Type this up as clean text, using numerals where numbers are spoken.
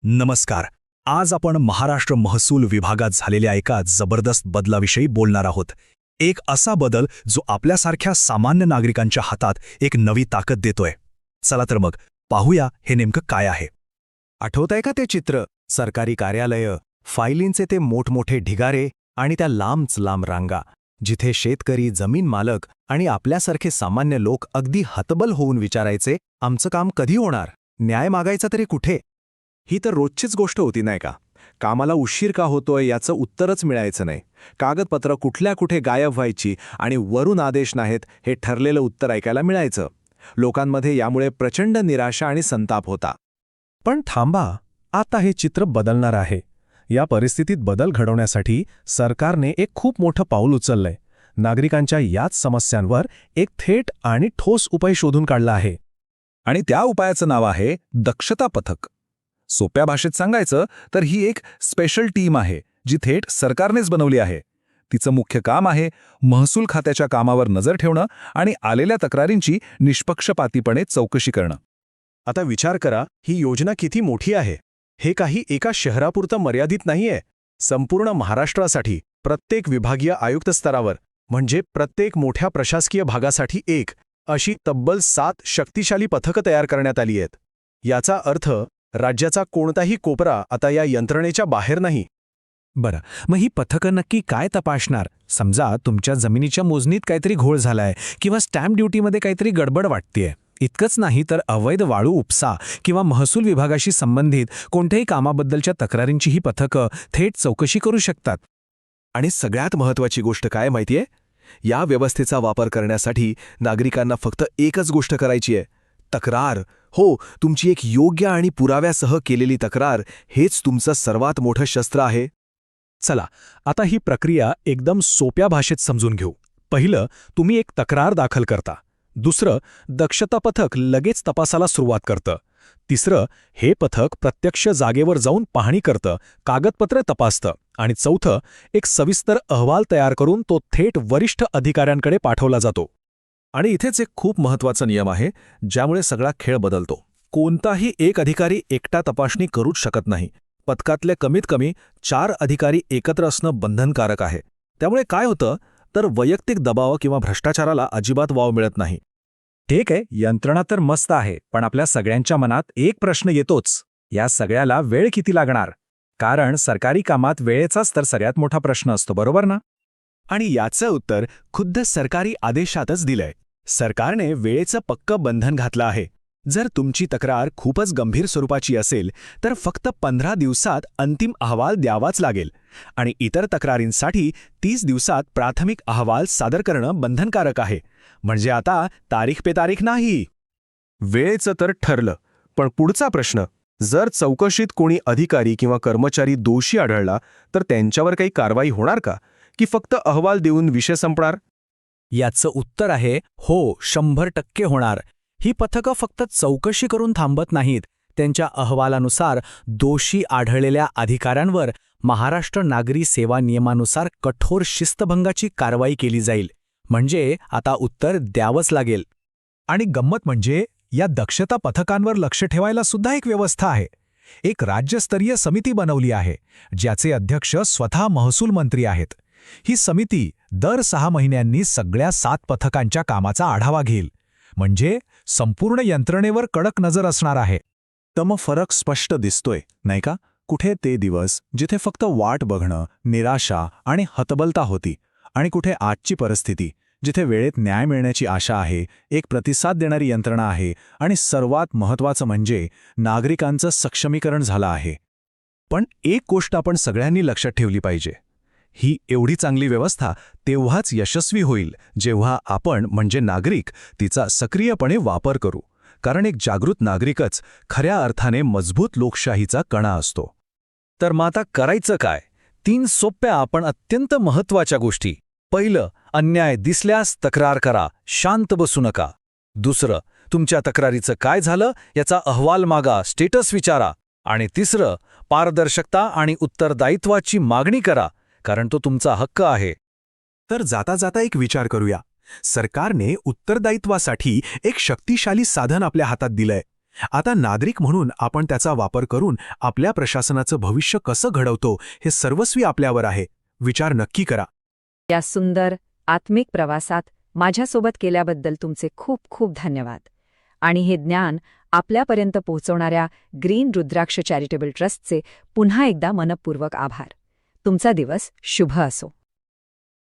नमस्कार. आज आपण महाराष्ट्र महसूल विभागात झालेल्या एका जबरदस्त बदलाविषयी बोलणार आहोत. एक असा बदल जो आपल्यासारख्या सामान्य नागरिकांच्या हातात एक नवी ताकद देतोय. चला तर मग पाहूया हे नेमकं काय आहे. आठवतंय का ते चित्र? सरकारी कार्यालय, फायलींचे ते मोठमोठे ढिगारे आणि त्या लांबच लांब रांगा, जिथे शेतकरी, जमीन मालक आणि आपल्यासारखे सामान्य लोक अगदी हतबल होऊन विचारायचे, आमचं काम कधी होणार? न्याय मागायचा तरी कुठे? ही तर रोजचीच गोष्ट होती नाही का? कामाला उशीर का होतोय याचं उत्तरच मिळायचं नाही. कागदपत्र कुठल्या कुठे गायब व्हायची आणि वरून आदेश नाहीत हे ठरलेलं उत्तर ऐकायला मिळायचं. लोकांमध्ये यामुळे प्रचंड निराशा आणि संताप होता. पण थांबा, आता हे चित्र बदलणार आहे. या परिस्थितीत बदल घडवण्यासाठी सरकारने एक खूप मोठं पाऊल उचललंय. नागरिकांच्या याच समस्यांवर एक थेट आणि ठोस उपाय शोधून काढला आहे. आणि त्या उपायाचं नाव आहे दक्षता पथक. सोप्या भाषेत सांगायचं तर ही एक स्पेशल टीम आहे जी थेट सरकारनेच बनवली आहे. तिचं मुख्य काम आहे महसूल खात्याच्या कामावर नजर ठेवणं आणि आलेल्या तक्रारींची निष्पक्षपातीपणे चौकशी करणं. आता विचार करा, ही योजना किती मोठी आहे. हे काही एका शहरापुरतं मर्यादित नाहीये. संपूर्ण महाराष्ट्रासाठी, प्रत्येक विभागीय आयुक्त स्तरावर, म्हणजे प्रत्येक मोठ्या प्रशासकीय भागासाठी एक अशी तब्बल 7 शक्तिशाली पथकं तयार करण्यात आली आहेत. याचा अर्थ राज्याचा कोणताही कोपरा आता या यंत्रणेच्या बाहेर नाही. बरं, मग ही पथकं नक्की काय तपासणार? समजा तुमच्या जमिनीच्या मोजणीत काहीतरी घोळ झालाय किंवा स्टॅम्प ड्युटीमध्ये काहीतरी गडबड वाटतेय. इतकंच नाही तर अवैध वाळू उपसा किंवा महसूल विभागाशी संबंधित कोणत्याही कामाबद्दलच्या तक्रारींची ही पथकं थेट चौकशी करू शकतात. आणि सगळ्यात महत्त्वाची गोष्ट काय माहितीये? या व्यवस्थेचा वापर करण्यासाठी नागरिकांना फक्त एकच गोष्ट करायची आहे, तक्रार. हो, तुमची एक योग्य आणि पुराव्यासह केलेली तक्रार हेच तुमचं सर्वात मोठं शस्त्र आहे. चला आता ही प्रक्रिया एकदम सोप्या भाषेत समजून घेऊ. पहिलं, तुम्ही एक तक्रार दाखल करता. दुसरं, दक्षता पथक लगेच तपासाला सुरुवात करतं. तिसरं, हे पथक प्रत्यक्ष जागेवर जाऊन पाहणी करतं, कागदपत्र तपासतं. आणि चौथं, एक सविस्तर अहवाल तयार करून तो थेट वरिष्ठ अधिकाऱ्यांकडे पाठवला जातो. आणि इथेच एक खूप महत्त्वाचा नियम आहे ज्यामुळे सगळा खेळ बदलतो. कोणताही एक अधिकारी एकटा तपासणी करूच शकत नाही. पथकातले कमीत कमी 4 अधिकारी एकत्र असणं बंधनकारक आहे. त्यामुळे काय होतं तर वैयक्तिक दबाव किंवा भ्रष्टाचाराला अजिबात वाव मिळत नाही. ठीक आहे, यंत्रणा तर मस्त आहे, पण आपल्या सगळ्यांच्या मनात एक प्रश्न येतोच. या सगळ्याला वेळ किती लागणार? कारण सरकारी कामात वेळेचाच तर सगळ्यात मोठा प्रश्न असतो, बरोबर ना? आणि याचं उत्तर खुद्द सरकारी आदेशातच दिलंय. सरकारने वेळेचं पक्कं बंधन घातलं आहे. जर तुमची तक्रार खूपच गंभीर स्वरूपाची असेल तर फक्त 15 दिवसात अंतिम अहवाल द्यावाच लागेल. आणि इतर तक्रारींसाठी 30 दिवसात प्राथमिक अहवाल सादर करणं बंधनकारक आहे. म्हणजे आता तारीख पे तारीख नाही. वेळेचं तर ठरलं, पण पुढचा प्रश्न, जर चौकशीत कोणी अधिकारी किंवा कर्मचारी दोषी आढळला तर त्यांच्यावर काही कारवाई होणार का, की फक्त अहवाल देऊन विषय संपणार? याचं उत्तर आहे हो, 100% होणार. ही पथकं फक्त चौकशी करून थांबत नाहीत. त्यांच्या अहवालानुसार दोषी आढळलेल्या अधिकाऱ्यांवर महाराष्ट्र नागरी सेवा नियमानुसार कठोर शिस्तभंगाची कारवाई केली जाईल. म्हणजे आता उत्तर द्यावंच लागेल. आणि गंमत म्हणजे या दक्षता पथकांवर लक्ष ठेवायला सुद्धा एक व्यवस्था आहे. एक राज्यस्तरीय समिती बनवली आहे, ज्याचे अध्यक्ष स्वतः महसूल मंत्री आहेत. ही समिती दर 6 महिन्यांनी सगळ्या 7 पथकांच्या कामाचा आढावा घेईल. म्हणजे संपूर्ण यंत्रणेवर कडक नजर असणार आहे. तर मग फरक स्पष्ट दिसतोय, नाही का? कुठे ते दिवस जिथे फक्त वाट बघणं, निराशा आणि हतबलता होती, आणि कुठे आजची परिस्थिती जिथे वेळेत न्याय मिळण्याची आशा आहे, एक प्रतिसाद देणारी यंत्रणा आहे, आणि सर्वात महत्त्वाचं म्हणजे नागरिकांचं सक्षमीकरण झालं आहे. पण एक गोष्ट आपण सगळ्यांनी लक्षात ठेवली पाहिजे. ही एवढी चांगली व्यवस्था तेव्हाच यशस्वी होईल जेव्हा आपण म्हणजे नागरिक तिचा सक्रियपणे वापर करू. कारण एक जागृत नागरिकच खऱ्या अर्थाने मजबूत लोकशाहीचा कणा असतो. तर मग आता करायचं काय? 3 सोप्या पण अत्यंत महत्त्वाच्या गोष्टी. पहिलं, अन्याय दिसल्यास तक्रार करा, शांत बसू नका. दुसरं, तुमच्या तक्रारीचं काय झालं याचा अहवाल मागा, स्टेटस विचारा. आणि तिसरं, पारदर्शकता आणि उत्तरदायित्वाची मागणी करा, कारण तो तुमचा हक्क आहे. तर जाता जाता एक विचार करूया. सरकारने उत्तरदायित्वासाठी एक शक्तिशाली साधन आपल्या हातात दिलंय. आता नागरिक म्हणून आपण त्याचा वापर करून आपल्या प्रशासनाचं भविष्य कसं घडवतो हे सर्वस्वी आपल्यावर आहे. विचार नक्की करा. या सुंदर आत्मिक प्रवासात माझ्यासोबत केल्याबद्दल तुमचे खूप खूप धन्यवाद. आणि हे ज्ञान आपल्यापर्यंत पोहोचवणाऱ्या ग्रीन रुद्राक्ष चॅरिटेबल ट्रस्टचे पुन्हा एकदा मनपूर्वक आभार. तुमचा दिवस शुभ असो.